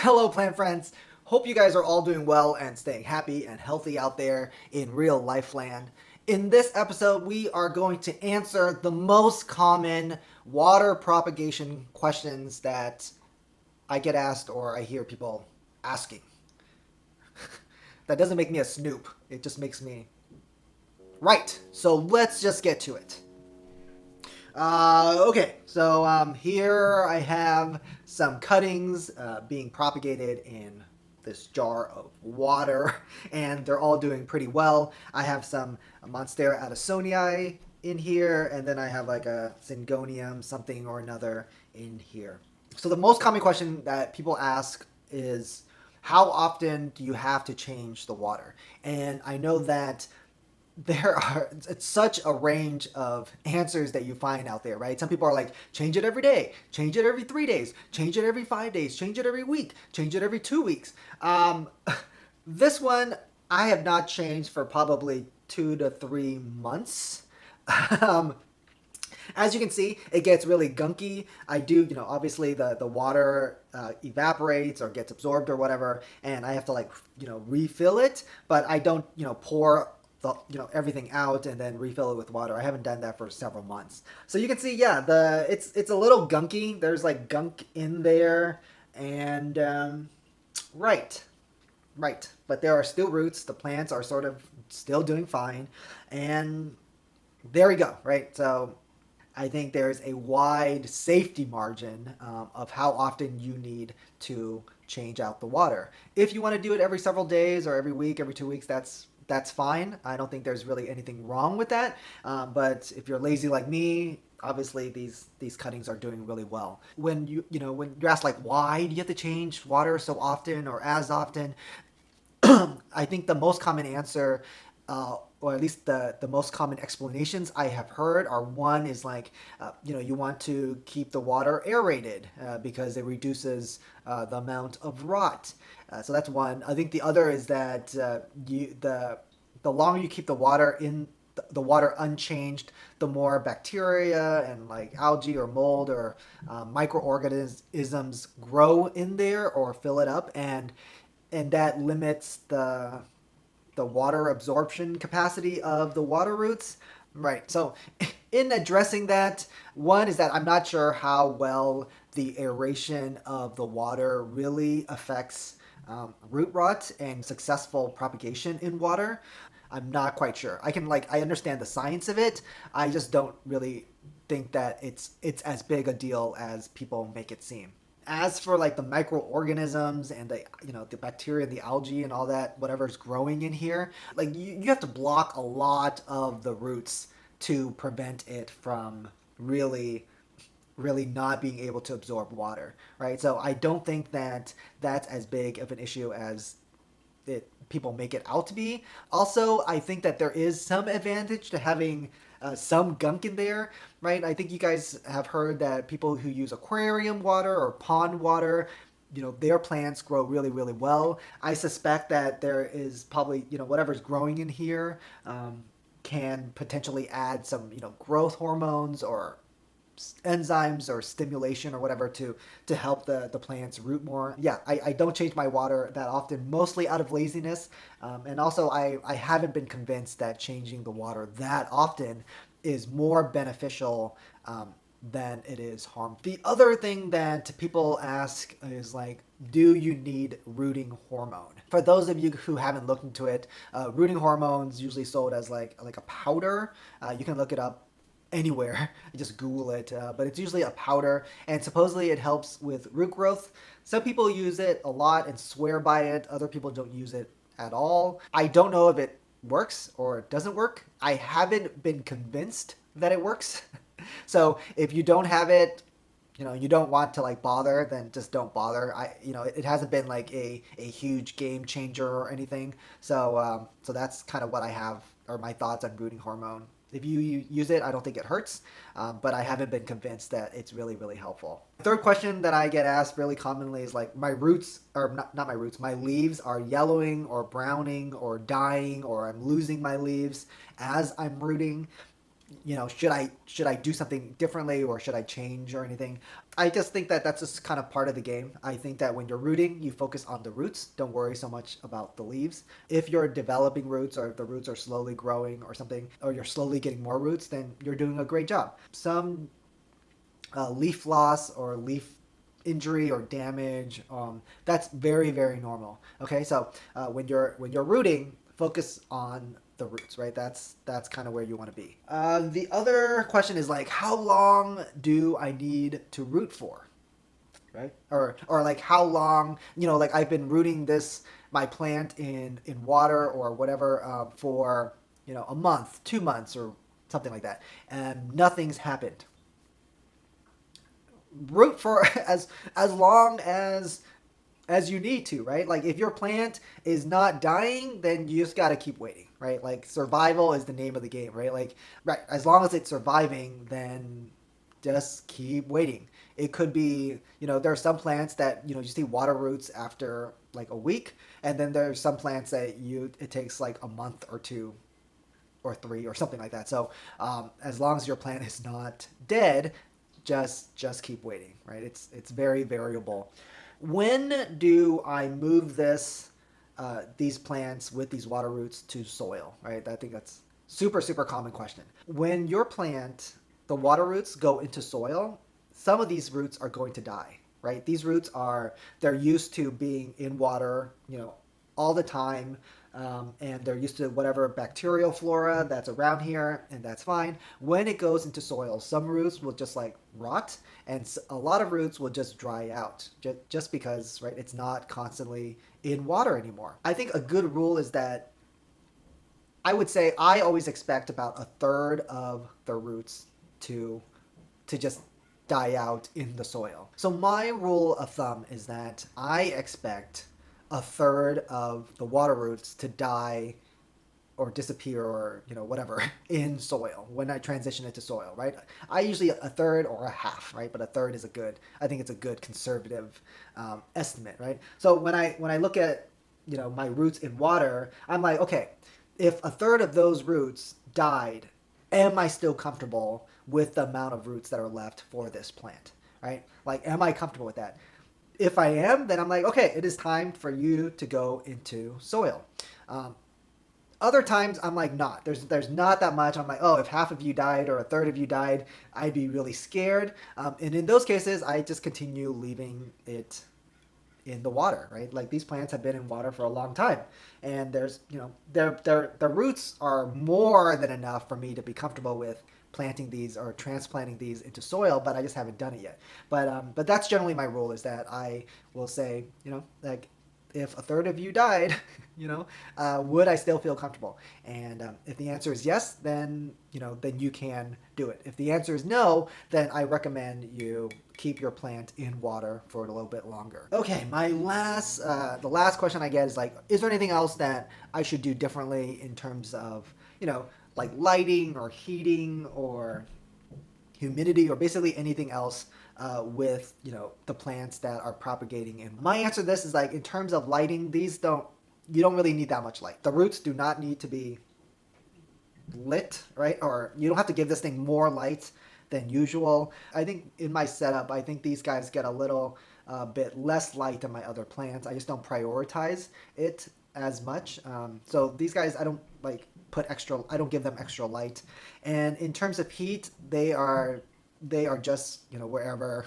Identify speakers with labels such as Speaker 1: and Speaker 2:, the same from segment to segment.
Speaker 1: Hello, plant friends. Hope you guys are all doing well and staying happy and healthy out there in real life land. In this episode, we are going to answer the most common water propagation questions that I get asked or I hear people asking. That doesn't make me a snoop, it just makes me right. So let's just get to it. Okay, so here I have some cuttings being propagated in this jar of water, and they're all doing pretty well. I have some Monstera addisonii in here, and then I have like a Syngonium something or another in here. So the most common question that people ask is, how often do you have to change the water? And I know that there are it's such a range of answers that you find out there, right? Some people are like, change it every day, change it every 3 days, change it every 5 days, change it every week, change it every 2 weeks. This one I have not changed for probably 2 to 3 months. um, as you can see, it gets really gunky. I do, obviously the water evaporates or gets absorbed or whatever, and I have to like, refill it, but I don't, pour everything out and then refill it with water. I haven't done that for several months. So you can see, yeah, it's a little gunky. There's like gunk in there, and right, right. But there are still roots. The plants are sort of still doing fine, and there we go. Right. So I think there's a wide safety margin of how often you need to change out the water. If you want to do it every several days or every week, every 2 weeks, that's fine. I don't think there's really anything wrong with that. But if you're lazy like me, obviously these cuttings are doing really well. When you're asked like, why do you have to change water so often or as often, I think the most common answer, or at least the most common explanations I have heard are, one is like, you want to keep the water aerated because it reduces the amount of rot. So that's one. I think the other is that the longer you keep the water in the water unchanged, the more bacteria and like algae or mold or microorganisms grow in there or fill it up, and that limits the water absorption capacity of the water roots. Right. So, in addressing that, one is that I'm not sure how well the aeration of the water really affects root rot and successful propagation in water. I'm not quite sure. I understand the science of it. I just don't really think that it's as big a deal as people make it seem. As for like the microorganisms and the bacteria, the algae, and all that whatever's growing in here, like you have to block a lot of the roots to prevent it from really not being able to absorb water, right? So I don't think that that's as big of an issue as people make it out to be. Also, I think that there is some advantage to having some gunk in there, right? I think you guys have heard that people who use aquarium water or pond water, their plants grow really, really well. I suspect that there is probably, whatever's growing in here can potentially add some, growth hormones or enzymes or stimulation or whatever to help the plants root more. Yeah, I don't change my water that often, mostly out of laziness, and also I haven't been convinced that changing the water that often is more beneficial than it is harmful. The other thing that people ask is like, do you need rooting hormone? For those of you who haven't looked into it, rooting hormones usually sold as like a powder. You can look it up anywhere. Just Google it. But it's usually a powder, and supposedly it helps with root growth. Some people use it a lot and swear by it. Other people don't use it at all. I don't know if it works or it doesn't work. I haven't been convinced that it works. So if you don't have it, you don't want to like bother, then just don't bother. It hasn't been like a huge game changer or anything. So that's kind of what I have, or my thoughts on rooting hormone. If you use it, I don't think it hurts, but I haven't been convinced that it's really, really helpful. Third question that I get asked really commonly is like, my roots, or not my roots, my leaves are yellowing or browning or dying, or I'm losing my leaves as I'm rooting. should I do something differently, or should I change or anything? I just think that that's just kind of part of the game. I think that when you're rooting, you focus on the roots. Don't worry so much about the leaves. If you're developing roots, or if the roots are slowly growing or something, or you're slowly getting more roots, then you're doing a great job. Some leaf loss or leaf injury or damage, that's very, very normal. Okay, so when you're rooting, focus on the roots, right? That's kind of where you want to be. The other question is like, how long do I need to root for, right? Or like how long, like I've been rooting this my plant in water or whatever for a month, 2 months, or something like that, and nothing's happened. Root for as long as you need to, right? Like if your plant is not dying, then you just got to keep waiting, right? Like survival is the name of the game, right? Like, right, as long as it's surviving, then just keep waiting. It could be, there are some plants that, you see water roots after like a week, and then there's some plants that it takes like a month or two or three or something like that. So as long as your plant is not dead, just keep waiting, right? It's very variable. When do I move these plants with these water roots to soil, right? I think that's super, super common question. When your plant, the water roots go into soil, some of these roots are going to die, right? These roots they're used to being in water, all the time. And they're used to whatever bacterial flora that's around here, and that's fine. When it goes into soil, some roots will just like rot, and a lot of roots will just dry out, just because, right, it's not constantly in water anymore. I think a good rule is that I would say I always expect about a third of the roots to just die out in the soil. So my rule of thumb is that I expect a third of the water roots to die or disappear, or whatever, in soil when I transition it to soil, right? I usually a third or a half, right? But a third is I think it's a good conservative estimate, right? So when I look at my roots in water, I'm like, okay, if a third of those roots died, am I still comfortable with the amount of roots that are left for this plant, right? Like, am I comfortable with that? If I am, then I'm like, okay, it is time for you to go into soil. Other times I'm like, not. There's not that much. I'm like, oh, if half of you died or a third of you died, I'd be really scared. And in those cases, I just continue leaving it in the water, right? Like these plants have been in water for a long time, and there's their roots are more than enough for me to be comfortable with planting these or transplanting these into soil, but I just haven't done it yet. But that's generally my rule, is that I will say, like, if a third of you died, would I still feel comfortable? And if the answer is yes, then you can do it. If the answer is no, then I recommend you keep your plant in water for a little bit longer. Okay, the last question I get is like, is there anything else that I should do differently in terms of, like lighting or heating or humidity, or basically anything else with the plants that are propagating? And my answer to this is like, in terms of lighting, you don't really need that much light. The roots do not need to be lit, right? Or you don't have to give this thing more light than usual. I think in my setup, I think these guys get a little bit less light than my other plants. I just don't prioritize it as much. So these guys, I don't like I don't give them extra light. And in terms of heat, they are just wherever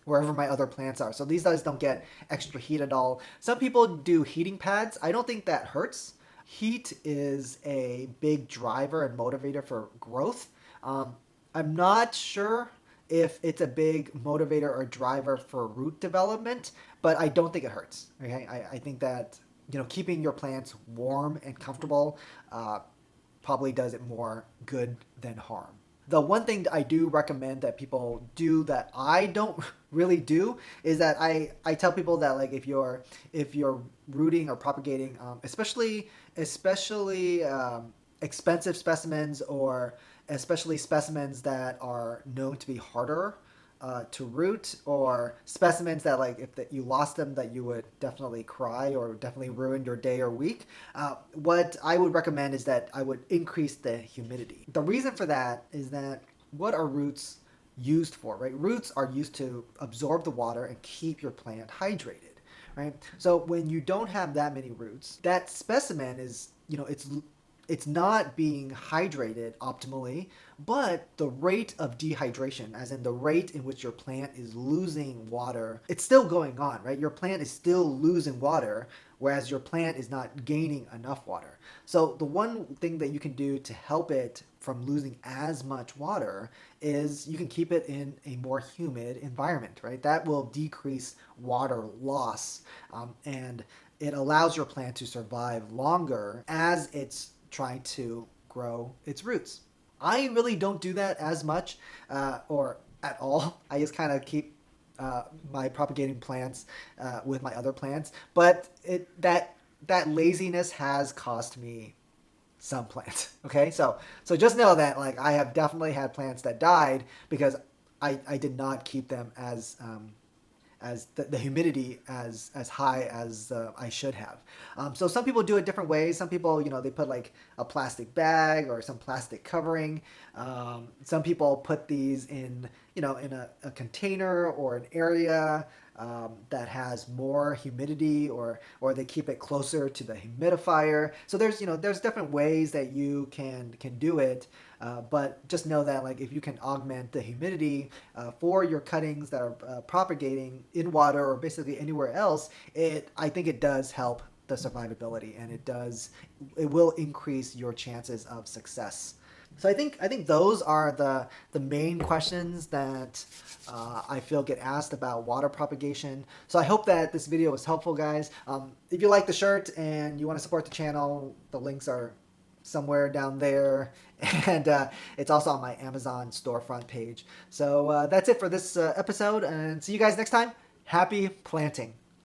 Speaker 1: my other plants are. So these guys don't get extra heat at all. Some people do heating pads. I don't think that hurts. Heat is a big driver and motivator for growth. I'm not sure if it's a big motivator or driver for root development, but I don't think it hurts. Okay, I think that keeping your plants warm and comfortable probably does it more good than harm. The one thing I do recommend that people do that I don't really do is that I tell people that, like, if you're rooting or propagating, especially expensive specimens, or especially specimens that are known to be harder to root, or specimens that like if you lost them that you would definitely cry or definitely ruin your day or week, what I would recommend is that I would increase the humidity. The reason for that is that what are roots used for, right? Roots are used to absorb the water and keep your plant hydrated, right? So when you don't have that many roots, that specimen is, it's not being hydrated optimally, but the rate of dehydration, as in the rate in which your plant is losing water, it's still going on, right? Your plant is still losing water, whereas your plant is not gaining enough water. So the one thing that you can do to help it from losing as much water is you can keep it in a more humid environment, right? That will decrease water loss, and it allows your plant to survive longer as it's trying to grow its roots. I really don't do that as much, or at all. I just kind of keep my propagating plants with my other plants, but that laziness has cost me some plants. Okay, so just know that like I have definitely had plants that died because I did not keep them as the humidity as high as I should have. So some people do it different ways. Some people, they put like a plastic bag or some plastic covering. Some people put these in, in a container or an area that has more humidity, or they keep it closer to the humidifier. So there's different ways that you can do it. But just know that like if you can augment the humidity for your cuttings that are propagating in water or basically anywhere else, I think it does help the survivability, and it will increase your chances of success. So I think those are the main questions that I feel get asked about water propagation. So I hope that this video was helpful, guys. If you like the shirt and you want to support the channel, the links are somewhere down there, and it's also on my Amazon storefront page. So that's it for this episode, and see you guys next time. Happy planting.